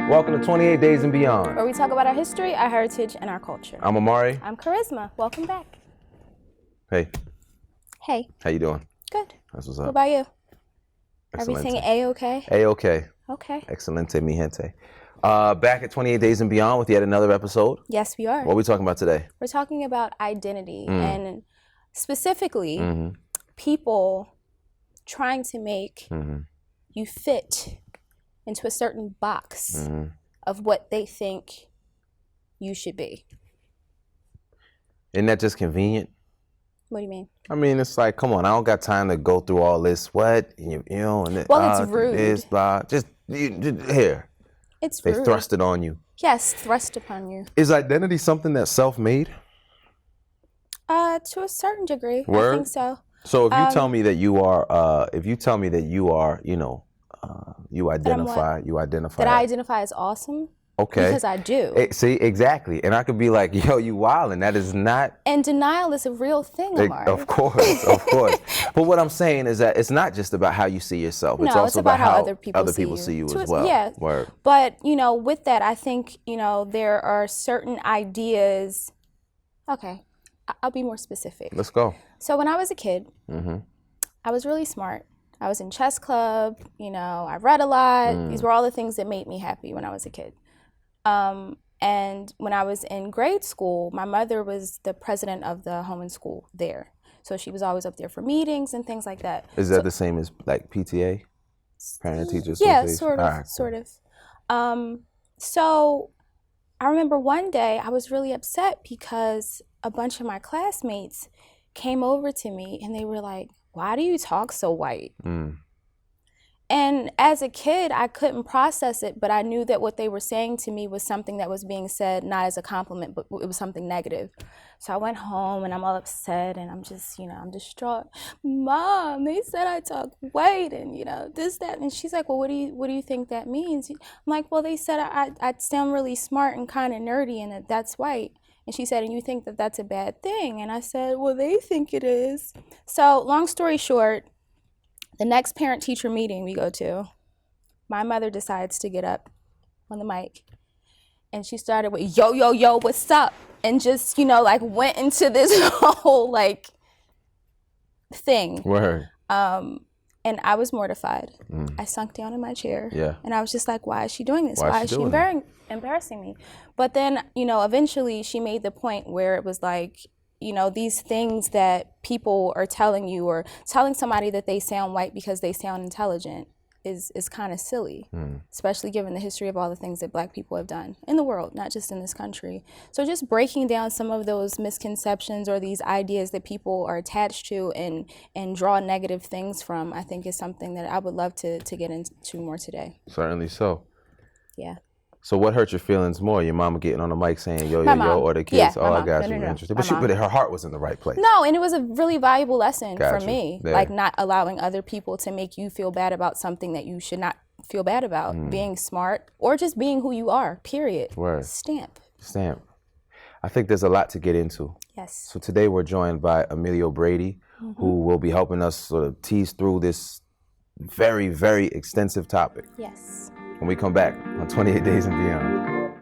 Welcome to 28 Days and Beyond. Where we talk about our history, our heritage, and our culture. I'm Amari. I'm Charisma. Welcome back. Hey. Hey. How you doing? Good. That's what's up. What about you? Excelente. Everything A-okay? A-okay. Okay. Excelente, mi gente. Back at 28 Days and Beyond with yet another episode. Yes, we are. What are we talking about today? We're talking about identity and specifically people trying to make you fit into a certain box of what they think you should be. Isn't that just convenient? What do you mean? I mean, it's like, come on, I don't got time to go through all this. What? You know, and well, it's rude. This, blah. Just here. It's rude. They thrust it on you. Yes, thrust upon you. Is identity something that's self-made? To a certain degree, Word? I think so. So if you tell me that you are, you know, you identify. That I identify as awesome. Okay. Because I do. See, exactly. And I could be like, yo, you wildin'. That is not. And denial is a real thing, Amari. Of course, of course. But what I'm saying is that it's not just about how you see yourself. It's also about how other people see you as well. Yeah. Word. But, you know, with that, I think, you know, there are certain ideas. Okay. I'll be more specific. Let's go. So when I was a kid, I was really smart. I was in chess club, you know, I read a lot. These were all the things that made me happy when I was a kid. And when I was in grade school, my mother was the president of the home and school there. So she was always up there for meetings and things like that. Is that the same as like PTA? Parent Teacher Yeah, Association? sort of. So I remember one day I was really upset because a bunch of my classmates came over to me and they were like, "Why do you talk so white?" And as a kid, I couldn't process it, but I knew that what they were saying to me was something that was being said, not as a compliment, but it was something negative. So I went home and I'm all upset and I'm just, you know, I'm distraught. Mom, they said I talk white and, you know, this, that. And she's like, well, what do you think that means? I'm like, well, they said I sound really smart and kind of nerdy and that's white. And she said, and you think that that's a bad thing? And I said, well, they think it is. So long story short, the next parent-teacher meeting we go to, my mother decides to get up on the mic. And she started with, yo, yo, yo, what's up? And just, you know, like went into this whole like thing. Word. And I was mortified. I sunk down in my chair. Yeah. And I was just like, why is she doing this? Why is she embarrassing me? But then, you know, eventually she made the point where it was like, you know, these things that people are telling you or telling somebody that they sound white because they sound intelligent is kind of silly, especially given the history of all the things that Black people have done in the world, not just in this country. So just breaking down some of those misconceptions or these ideas that people are attached to and draw negative things from, I think is something that I would love to get into more today. Certainly so. Yeah. So what hurt your feelings more? Your mama getting on the mic saying, yo, My yo, mom. yo, or the kids? Yeah, oh, I mom. got No, you. no, no. Interesting. But her heart was in the right place. No, and it was a really valuable lesson for you. me. Yeah. Like not allowing other people to make you feel bad about something that you should not feel bad about. Being smart or just being who you are, period. Word. Stamp. I think there's a lot to get into. Yes. So today we're joined by Emilio Brady, who will be helping us sort of tease through this very, very extensive topic. Yes. When we come back on 28 Days and Beyond.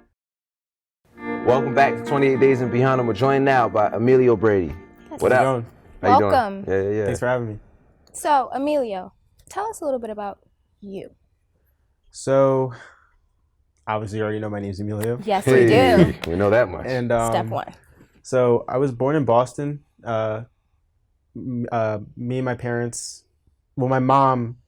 Welcome back to 28 Days and Beyond, and we're joined now by Emilio Brady. Yes. What up? How you doing? Welcome. Yeah. Thanks for having me. So, Emilio, tell us a little bit about you. So, obviously you already know my name's Emilio. Yes, we do. We know that much. And Step one. So, I was born in Boston. Me and my parents, well, my mom,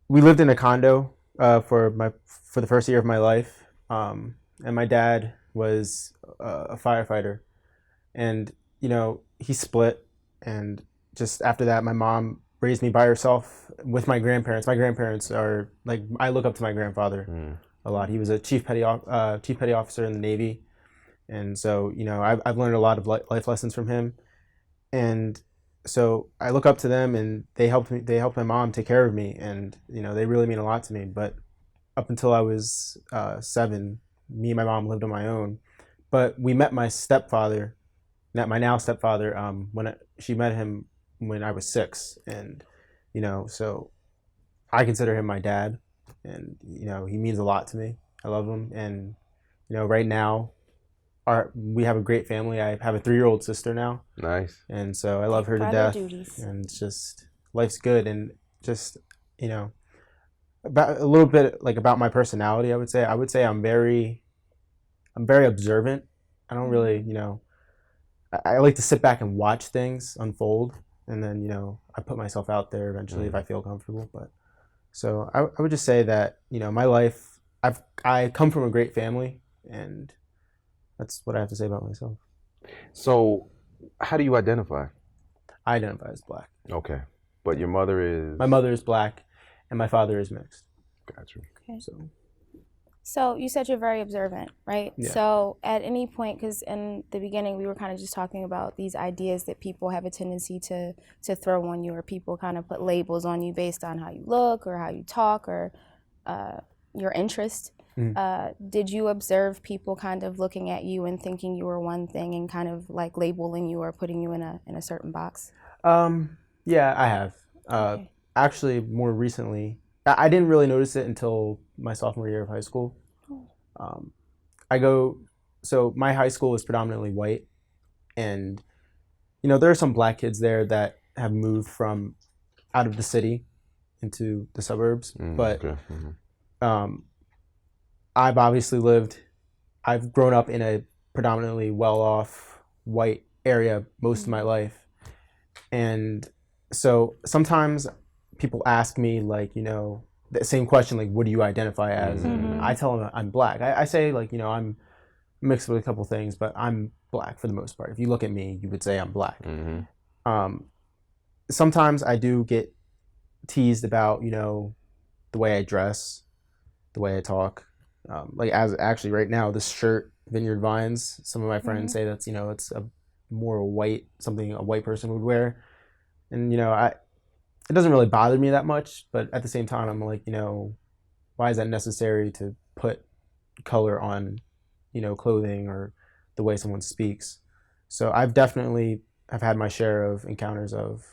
we lived in a condo for the first year of my life. And my dad was a firefighter. And, you know, he split. And just after that, my mom raised me by herself with my grandparents. My grandparents are, like, I look up to my grandfather a lot. He was a chief petty officer in the Navy. And so, you know, I've learned a lot of life lessons from him. And so I look up to them, and they helped my mom take care of me. And, you know, they really mean a lot to me. But up until I was 7, me and my mom lived on my own. But we met my stepfather, my now stepfather, she met him when I was 6. And, you know, so I consider him my dad. And, you know, he means a lot to me. I love them, and right now, we have a great family. I have a 3-year-old sister now. Nice. And so I love her to Father death. duties. And it's just life's good, and just about a little bit like about my personality. I would say I'm very observant. I don't really I like to sit back and watch things unfold, and then I put myself out there eventually if I feel comfortable. But so I would just say that my life, I come from a great family, and that's what I have to say about myself. So, how do you identify? I identify as Black. Okay, but your mother is. My mother is Black, and my father is mixed. Gotcha. Okay. So you said you're very observant, right? Yeah. So at any point, because in the beginning we were kind of just talking about these ideas that people have a tendency to throw on you, or people kind of put labels on you based on how you look or how you talk or your interest. Mm-hmm. Did you observe people kind of looking at you and thinking you were one thing and kind of like labeling you or putting you in a certain box? Yeah, I have. Okay. Actually, more recently, I didn't really notice it until my sophomore year of high school. So my high school is predominantly white, and there are some Black kids there that have moved from out of the city into the suburbs. But okay. Mm-hmm. I've grown up in a predominantly well-off white area most of my life, and so sometimes people ask me like the same question, like, what do you identify as? And I tell them I'm Black. I say like I'm mixed with a couple things, but I'm Black for the most part. If you look at me, you would say I'm Black. Sometimes I do get teased about the way I dress, the way I talk. Like as actually right now, this shirt, Vineyard Vines, some of my friends say that's it's something a white person would wear, and it doesn't really bother me that much, but at the same time I'm like why is that necessary to put color on clothing or the way someone speaks? So I've definitely have had my share of encounters of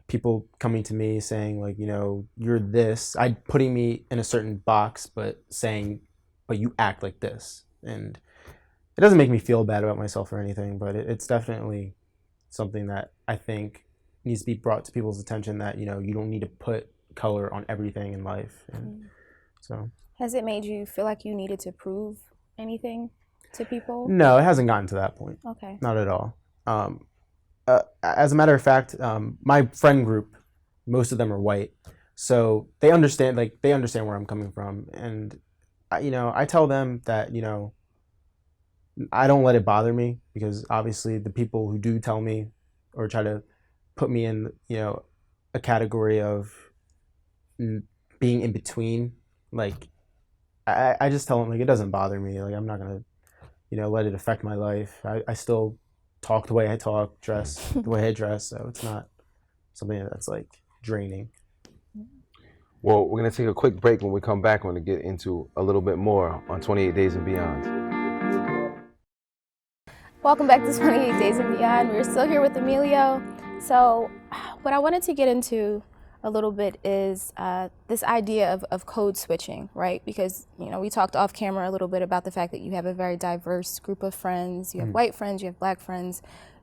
people coming to me saying like you're this, putting me in a certain box, but saying but you act like this. And it doesn't make me feel bad about myself or anything, but it's definitely something that I think needs to be brought to people's attention, that you don't need to put color on everything in life. And so has it made you feel like you needed to prove anything to people? No, it hasn't gotten to that point. Okay. Not at all. As a matter of fact, my friend group, most of them are white, so they understand where I'm coming from, and I tell them that I don't let it bother me, because obviously the people who do tell me or try to put me in a category of being in between, like I just tell them like it doesn't bother me, like I'm not gonna let it affect my life. I still talk the way I talk, dress the way I dress, so it's not something that's like draining. Well, we're going to take a quick break. When we come back, we're going to get into a little bit more on 28 Days and Beyond. Welcome back to 28 Days and Beyond. We're still here with Emilio. So what I wanted to get into a little bit is this idea of code switching, right? Because, we talked off camera a little bit about the fact that you have a very diverse group of friends. You have white friends, you have Black friends.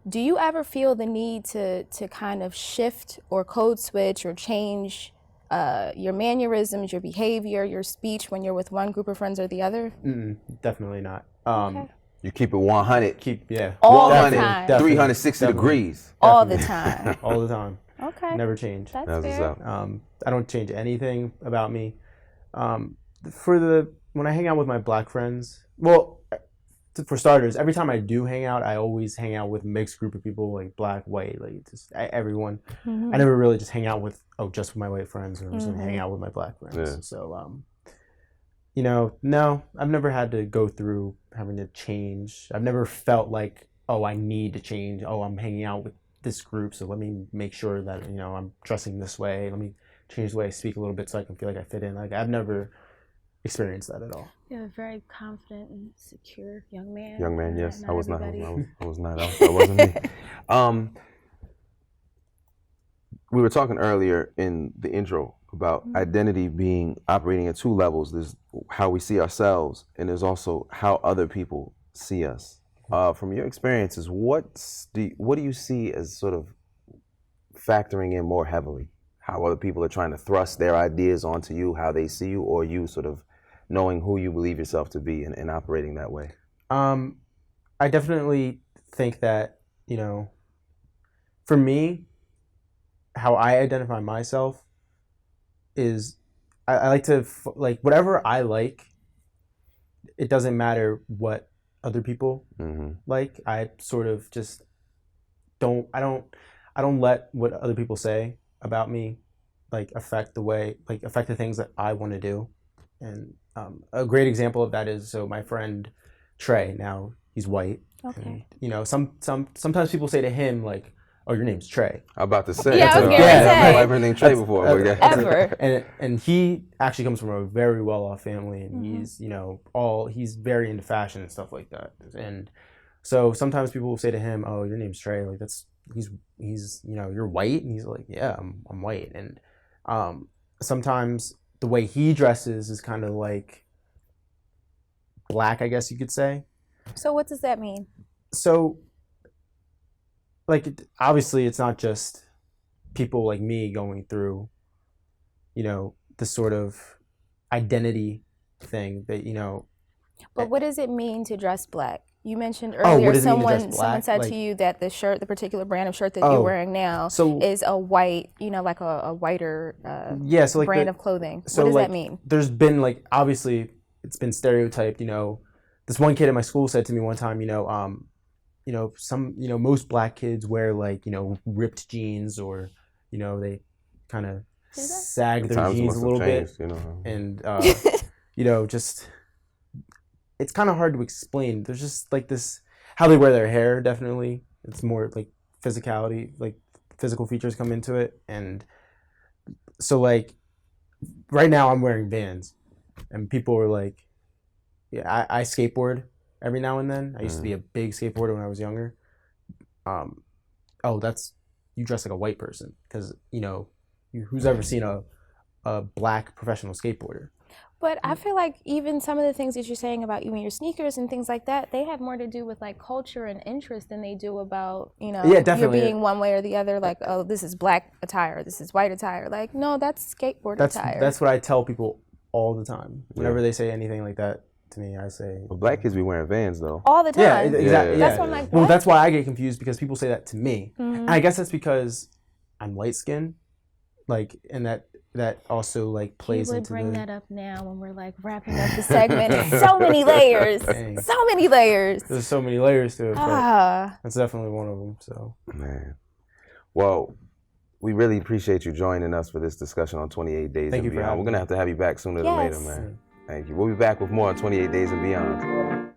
Do you ever feel the need to kind of shift or code switch or change your mannerisms, your behavior, your speech when you're with one group of friends or the other? Definitely not. Okay. You keep it 100. All 100, the time. 360 degrees. All the time. All the time. Okay. Never change. That's what's fair. up. I don't change anything about me. When I hang out with my Black friends, well, for starters, every time I do hang out, I always hang out with a mixed group of people, like Black, white, like just everyone. I never really just hang out with just with my white friends, or just hang out with my Black friends. Yeah. So no, I've never had to go through having to change. I've never felt like, I need to change. I'm hanging out with this group, so let me make sure that I'm dressing this way. Let me change the way I speak a little bit so I can feel like I fit in. Like I've never experienced that at all. You're a very confident and secure young man. Young man, yes. I was not. everybody- I was not. That wasn't me. We were talking earlier in the intro about identity being operating at two levels. There's how we see ourselves, and there's also how other people see us. From your experiences, what do you see as sort of factoring in more heavily? How other people are trying to thrust their ideas onto you, how they see you, or you sort of knowing who you believe yourself to be and operating that way? I definitely think that, you know, for me, how I identify myself is I like to, like, whatever I like, it doesn't matter what other people like. I sort of just I don't let what other people say about me, like, affect the things that I want to do. And a great example of that is, so my friend Trey, now he's white. Okay. And, you know, sometimes people say to him, like, "Oh, your name's Trey." I'm about to say. Yeah, I was I've say. never named Trey before. But yeah. Ever. And he actually comes from a very well-off family, and he's, you know, he's very into fashion and stuff like that. And so sometimes people will say to him, "Oh, your name's Trey." Like, he's you know, "You're white?" And he's like, "Yeah, I'm white." And sometimes the way he dresses is kind of like black, I guess you could say. So what does that mean? So, like, obviously it's not just people like me going through, you know, this sort of identity thing that, you know. But what does it mean to dress black? You mentioned what earlier does it mean to dress someone black? said Like, to you that the particular brand of shirt that you're wearing now is a white, you know, like a whiter so like brand of clothing. So what does like, that mean? There's been, like, obviously it's been stereotyped, you know. This one kid at my school said to me one time, you know, most black kids wear, like, you know, ripped jeans, or, you know, they kind of sag their jeans a little bit, you know. And you know, just, it's kind of hard to explain. There's just, like, this, how they wear their hair, definitely. It's more like physicality, like physical features come into it. And so, like, right now I'm wearing Vans, and people are like, yeah, I skateboard every now and then. I used to be a big skateboarder when I was younger. Oh, you dress like a white person, because, you know, who's ever seen a black professional skateboarder? But I feel like even some of the things that you're saying about even your sneakers and things like that, they have more to do with, like, culture and interest than they do about, you know, you're being one way or the other. Like, oh, this is black attire, this is white attire. Like, no, that's skateboard attire. That's what I tell people all the time. Whenever they say anything like that to me, I say, Well, black kids be wearing Vans though. All the time. Yeah, exactly. That's what I'm like, well, what? that's why I get confused, because people say that to me. And I guess that's because I'm light skinned, like, and that also, like, plays you would into bring that up now when we're, like, wrapping up the segment. So many layers. Dang. So many layers. There's so many layers to it, but that's definitely one of them. So, man, well, we really appreciate you joining us for this discussion on 28 Days Thank and you for Beyond. We're gonna have to have you back sooner than later, man. Thank you. We'll be back with more on 28 Days and Beyond.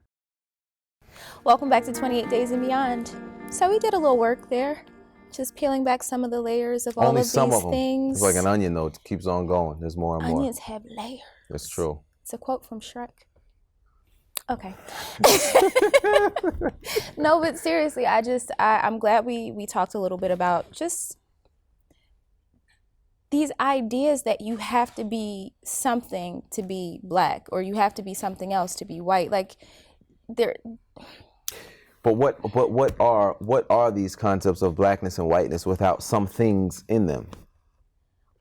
Welcome back to 28 Days and Beyond. So we did a little work there, just peeling back some of the layers of all Only of some these of them. things. It's like an onion, though. It keeps on going. There's more and more. Onions have layers. That's true. It's a quote from Shrek. Okay. No, but seriously, I'm glad we talked a little bit about just these ideas that you have to be something to be black, or you have to be something else to be white. Like, they're. But what are these concepts of blackness and whiteness without some things in them?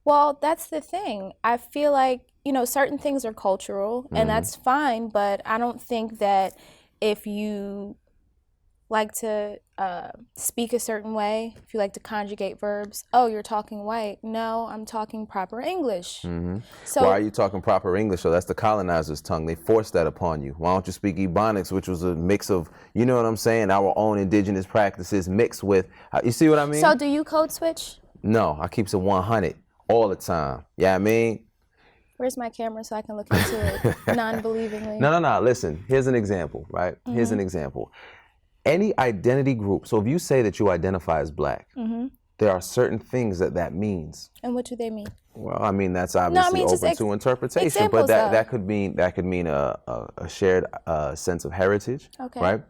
Well, that's the thing. I feel like, you know, certain things are cultural, and that's fine, but I don't think that if you like to speak a certain way, if you like to conjugate verbs, oh, you're talking white. No, I'm talking proper English. So why are you talking proper English? So that's the colonizer's tongue. They forced that upon you. Why don't you speak Ebonics, which was a mix of, you know what I'm saying, our own indigenous practices mixed with, you see what I mean? So do you code switch? No, I keeps it 100 all the time. Yeah, I mean? Where's my camera so I can look into it non-believingly? No. Listen, here's an example, right? Here's an example. Any identity group, so if you say that you identify as black, there are certain things that means. And what do they mean? Well, I mean, that's obviously open to interpretation, but that could mean a shared sense of heritage, right?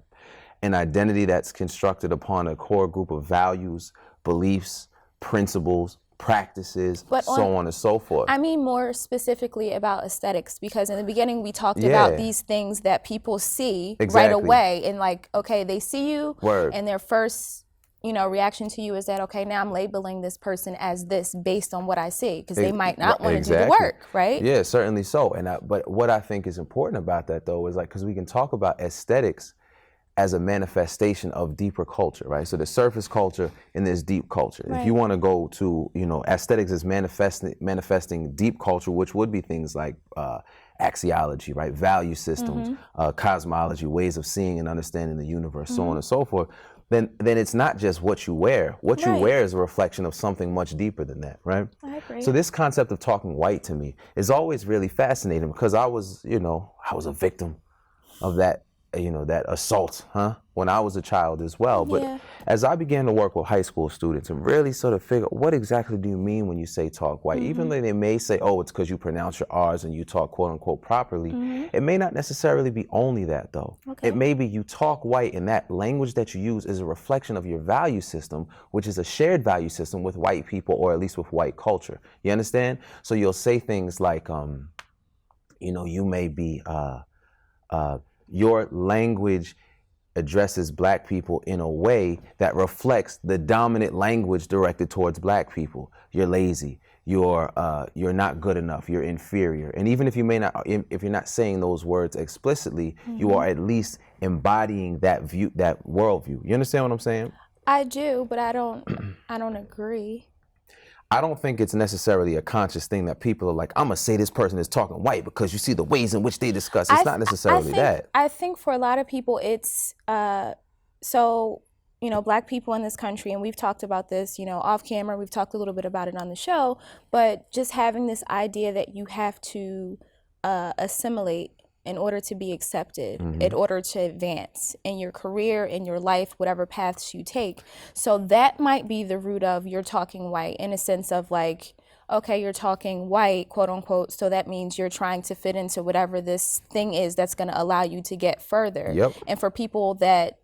An identity that's constructed upon a core group of values, beliefs, principles, practices, But so on and so forth. I mean more specifically about aesthetics, because in the beginning we talked Yeah. about these things that people see right Exactly. away, and like, okay, they see you, Word. and their first, reaction to you is that, okay, now I'm labeling this person as this based on what I see, because they might not want to do the work, right? Yeah, certainly so. But what I think is important about that, though, is like, because we can talk about aesthetics as a manifestation of deeper culture, right? So there's surface culture and there's deep culture. Right. If you want to go to, aesthetics is manifesting deep culture, which would be things like axiology, right? Value systems, cosmology, ways of seeing and understanding the universe, so on and so forth. Then it's not just what you wear. What you Right. wear is a reflection of something much deeper than that, right? I agree. So this concept of talking white to me is always really fascinating, because I was a victim of that, that assault, when I was a child as well. But Yeah. as I began to work with high school students and really sort of figure, what exactly do you mean when you say talk white? Even though they may say, oh, it's because you pronounce your R's and you talk quote unquote properly, it may not necessarily be only that, though. Okay. It may be you talk white, and that language that you use is a reflection of your value system, which is a shared value system with white people, or at least with white culture. You understand? So you'll say things like, you may be, your language addresses black people in a way that reflects the dominant language directed towards black people. You're lazy. You're not good enough. You're inferior. And even if you're not saying those words explicitly, you are at least embodying that view, that worldview. You understand what I'm saying? I do, but I don't agree. I don't think it's necessarily a conscious thing that people are like, I'm gonna say this person is talking white because you see the ways in which they discuss. It's not necessarily that. I think for a lot of people it's black people in this country, and we've talked about this, off camera, we've talked a little bit about it on the show, but just having this idea that you have to assimilate in order to be accepted, in order to advance in your career, in your life, whatever paths you take. So that might be the root of you're talking white, in a sense of like, okay, you're talking white, quote unquote, so that means you're trying to fit into whatever this thing is that's going to allow you to get further. Yep. And for people that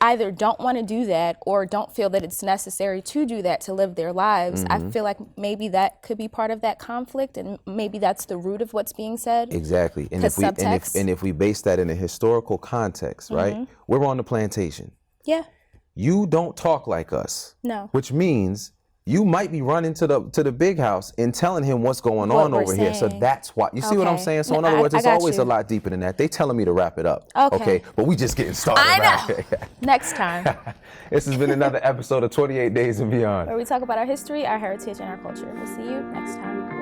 either don't want to do that or don't feel that it's necessary to do that to live their lives, I feel like maybe that could be part of that conflict, and maybe that's the root of what's being said. Exactly. And if we base that in a historical context, right? We're on the plantation. Yeah. You don't talk like us. No. Which means you might be running to the big house and telling him what's going on over here. So that's why. You see what I'm Okay. saying? So in other words, it's always you. a lot deeper than that. They telling me to wrap it up. Okay. But we just getting started. I Right? know. Next time, This has been another episode of 28 Days and Beyond. where we talk about our history, our heritage, and our culture. We'll see you next time.